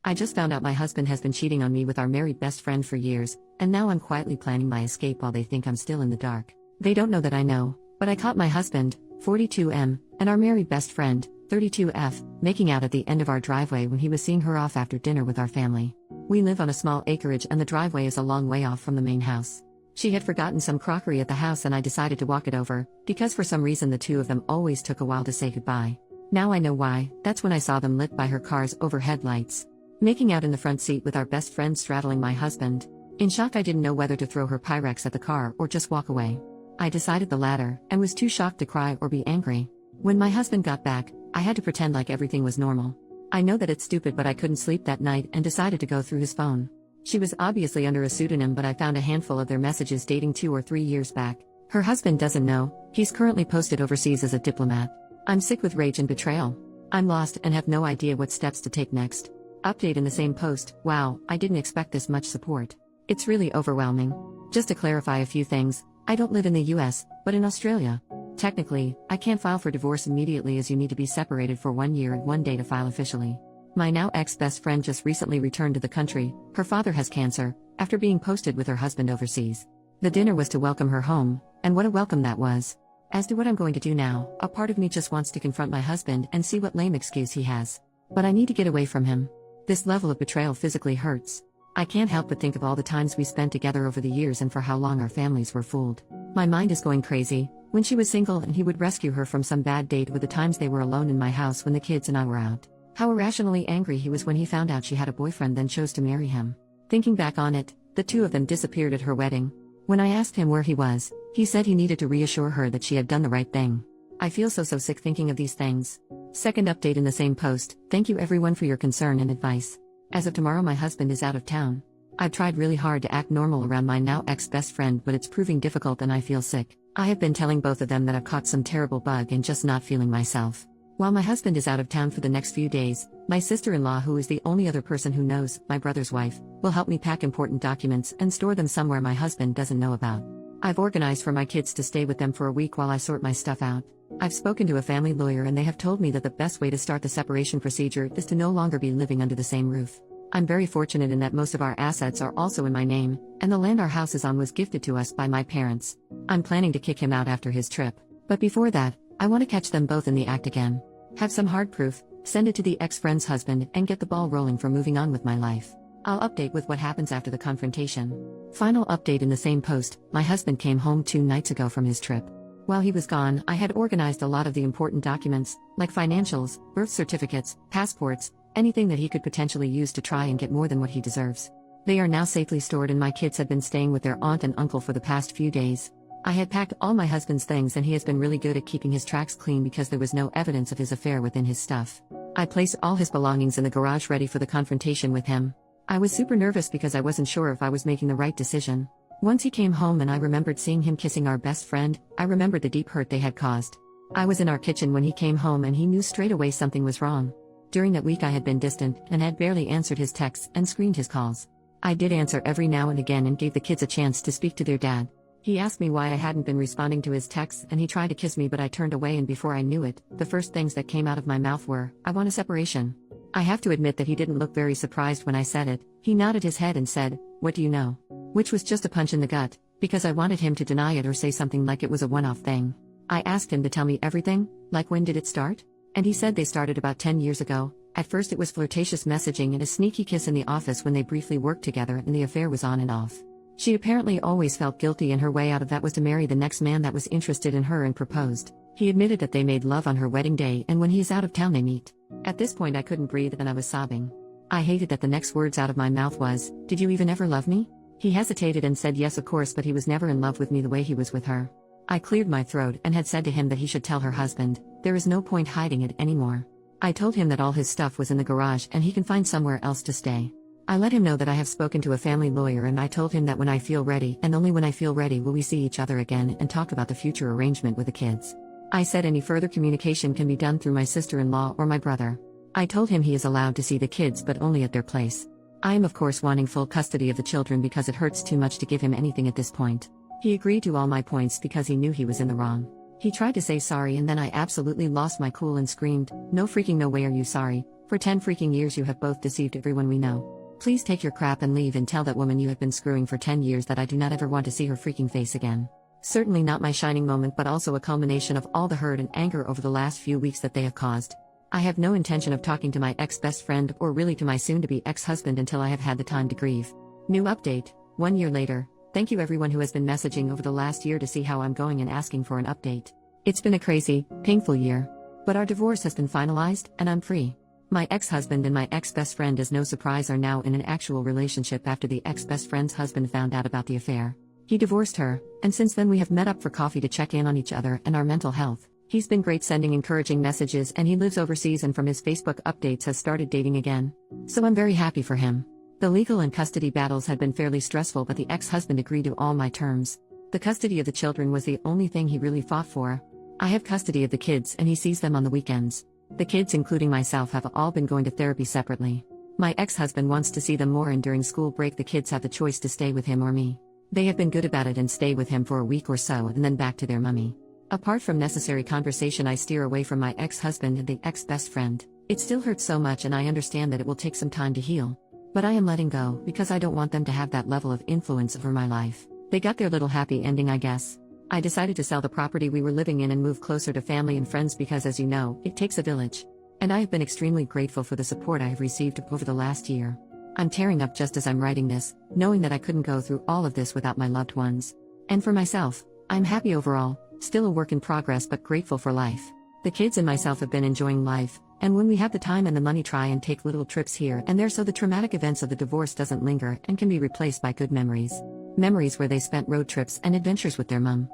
I just found out my husband has been cheating on me with our married best friend for years, and now I'm quietly planning my escape while they think I'm still in the dark. They don't know that I know, but I caught my husband, 42M, and our married best friend, 32F, making out at the end of our driveway when he was seeing her off after dinner with our family. We live on a small acreage and the driveway is a long way off from the main house. She had forgotten some crockery at the house and I decided to walk it over, because for some reason the two of them always took a while to say goodbye. Now I know why. That's when I saw them lit by her car's overhead lights. Making out in the front seat with our best friend straddling my husband. In shock, I didn't know whether to throw her Pyrex at the car or just walk away. I decided the latter, and was too shocked to cry or be angry. When my husband got back, I had to pretend like everything was normal. I know that it's stupid, but I couldn't sleep that night and decided to go through his phone. She was obviously under a pseudonym, but I found a handful of their messages dating 2 or 3 years back. Her husband doesn't know. He's currently posted overseas as a diplomat. I'm sick with rage and betrayal. I'm lost and have no idea what steps to take next. Update in the same post. Wow, I didn't expect this much support. It's really overwhelming. Just to clarify a few things, I don't live in the US, but in Australia. Technically, I can't file for divorce immediately as you need to be separated for 1 year and 1 day to file officially. My now ex-best friend just recently returned to the country. Her father has cancer, after being posted with her husband overseas. The dinner was to welcome her home, and what a welcome that was. As to what I'm going to do now, a part of me just wants to confront my husband and see what lame excuse he has. But I need to get away from him. This level of betrayal physically hurts. I can't help but think of all the times we spent together over the years and for how long our families were fooled. My mind is going crazy. When she was single and he would rescue her from some bad date, with the times they were alone in my house when the kids and I were out. How irrationally angry he was when he found out she had a boyfriend, then chose to marry him. Thinking back on it, the two of them disappeared at her wedding. When I asked him where he was, he said he needed to reassure her that she had done the right thing. I feel so sick thinking of these things. Second update in the same post. Thank you everyone for your concern and advice. As of tomorrow my husband is out of town. I've tried really hard to act normal around my now ex-best friend, but it's proving difficult and I feel sick. I have been telling both of them that I've caught some terrible bug and just not feeling myself. While my husband is out of town for the next few days, my sister-in-law, who is the only other person who knows, my brother's wife, will help me pack important documents and store them somewhere my husband doesn't know about. I've organized for my kids to stay with them for a week while I sort my stuff out. I've spoken to a family lawyer and they have told me that the best way to start the separation procedure is to no longer be living under the same roof. I'm very fortunate in that most of our assets are also in my name, and the land our house is on was gifted to us by my parents. I'm planning to kick him out after his trip. But before that, I want to catch them both in the act again. Have some hard proof, send it to the ex-friend's husband, and get the ball rolling for moving on with my life. I'll update with what happens after the confrontation. Final update in the same post. My husband came home 2 nights ago from his trip. While he was gone, I had organized a lot of the important documents, like financials, birth certificates, passports, anything that he could potentially use to try and get more than what he deserves. They are now safely stored and my kids have been staying with their aunt and uncle for the past few days. I had packed all my husband's things and he has been really good at keeping his tracks clean because there was no evidence of his affair within his stuff. I placed all his belongings in the garage ready for the confrontation with him. I was super nervous because I wasn't sure if I was making the right decision. Once he came home and I remembered seeing him kissing our best friend, I remembered the deep hurt they had caused. I was in our kitchen when he came home and he knew straight away something was wrong. During that week I had been distant and had barely answered his texts and screened his calls. I did answer every now and again and gave the kids a chance to speak to their dad. He asked me why I hadn't been responding to his texts and he tried to kiss me, but I turned away, and before I knew it, the first things that came out of my mouth were, "I want a separation." I have to admit that he didn't look very surprised when I said it. He nodded his head and said, "What do you know?" Which was just a punch in the gut, because I wanted him to deny it or say something like it was a one-off thing. I asked him to tell me everything, like when did it start? And he said they started about 10 years ago. At first it was flirtatious messaging and a sneaky kiss in the office when they briefly worked together, and the affair was on and off. She apparently always felt guilty, and her way out of that was to marry the next man that was interested in her and proposed. He admitted that they made love on her wedding day, and when he is out of town they meet. At this point I couldn't breathe and I was sobbing. I hated that the next words out of my mouth was, "Did you even ever love me?" He hesitated and said yes of course, but he was never in love with me the way he was with her. I cleared my throat and had said to him that he should tell her husband. There is no point hiding it anymore. I told him that all his stuff was in the garage and he can find somewhere else to stay. I let him know that I have spoken to a family lawyer, and I told him that when I feel ready, and only when I feel ready, will we see each other again and talk about the future arrangement with the kids. I said any further communication can be done through my sister-in-law or my brother. I told him he is allowed to see the kids but only at their place. I am of course wanting full custody of the children because it hurts too much to give him anything at this point. He agreed to all my points because he knew he was in the wrong. He tried to say sorry and then I absolutely lost my cool and screamed, "No freaking no way are you sorry. For 10 freaking years you have both deceived everyone we know. Please take your crap and leave and tell that woman you have been screwing for 10 years that I do not ever want to see her freaking face again." Certainly not my shining moment, but also a culmination of all the hurt and anger over the last few weeks that they have caused. I have no intention of talking to my ex-best friend or really to my soon-to-be ex-husband until I have had the time to grieve. New update, 1 year later. Thank you everyone who has been messaging over the last year to see how I'm going and asking for an update. It's been a crazy, painful year. But our divorce has been finalized, and I'm free. My ex-husband and my ex-best friend, as no surprise, are now in an actual relationship after the ex-best friend's husband found out about the affair. He divorced her, and since then we have met up for coffee to check in on each other and our mental health. He's been great sending encouraging messages, and he lives overseas and from his Facebook updates has started dating again. So I'm very happy for him. The legal and custody battles had been fairly stressful, but the ex-husband agreed to all my terms. The custody of the children was the only thing he really fought for. I have custody of the kids and he sees them on the weekends. The kids, including myself, have all been going to therapy separately. My ex-husband wants to see them more, and during school break the kids have the choice to stay with him or me. They have been good about it and stay with him for a week or so and then back to their mummy. Apart from necessary conversation, I steer away from my ex-husband and the ex-best friend. It still hurts so much and I understand that it will take some time to heal. But I am letting go because I don't want them to have that level of influence over my life. They got their little happy ending, I guess. I decided to sell the property we were living in and move closer to family and friends because, as you know, it takes a village. And I have been extremely grateful for the support I have received over the last year. I'm tearing up just as I'm writing this, knowing that I couldn't go through all of this without my loved ones. And for myself, I'm happy overall, still a work in progress but grateful for life. The kids and myself have been enjoying life, and when we have the time and the money, try and take little trips here and there so the traumatic events of the divorce doesn't linger and can be replaced by good memories. Memories where they spent road trips and adventures with their mum.